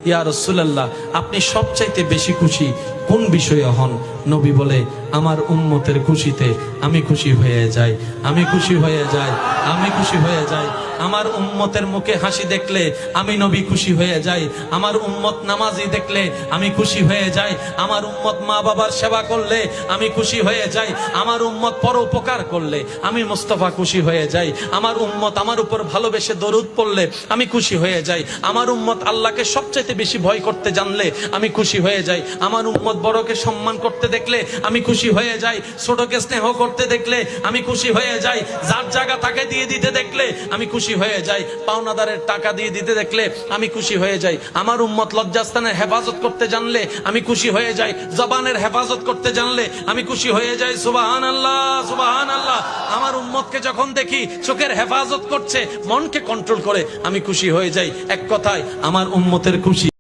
ইয়া রাসূলুল্লাহ, আপনি সবচাইতে বেশি খুশি কোন বিষয়ে হন? নবী বলে, আমার উম্মতের খুশিতে আমি খুশি হয়ে যাই, আমি খুশি হয়ে যাই, আমি খুশি হয়ে যাই। আমার উম্মতের মুখে হাসি দেখলে আমি নবী খুশি হয়ে যাই। আমার উম্মত নামাজি দেখলে আমি খুশি হয়ে যাই। আমার উম্মত মা বাবার সেবা করলে আমি খুশি হয়ে যাই। আমার উম্মত পরোপকার করলে আমি মুস্তাফা খুশি হয়ে যাই। আমার উম্মত আমার উপর ভালোবেসে দরুদ পড়লে আমি খুশি হয়ে যাই। আমার উম্মত আল্লাহকে সবচাইতে বেশি ভয় করতে জানলে আমি খুশি হয়ে যাই। আমার উম্মত বড়কে সম্মান করতে দেখলে আমি খুশি হয়ে যাই। ছোটকে স্নেহ করতে দেখলে আমি খুশি হয়ে যাই। যার জায়গা তাকে দিয়ে দিতে দেখলে আমি খুশি হয়ে যাই। পাওনাদারের টাকা দিয়ে দিতে দেখলে আমি খুশি হয়ে যাই। আমার উম্মত লজ্জাস্থানের হেফাজত করতে জানলে আমি খুশি হয়ে যাই। জবানের হেফাজত করতে জানলে আমি খুশি হয়ে যাই। সুবহানাল্লাহ, সুবহানাল্লাহ। আমার উম্মতকে যখন দেখি চোখের হেফাজত করছে, মনকে কন্ট্রোল করে, আমি খুশি হয়ে যাই। এক কথায় আমার উম্মতের খুশি।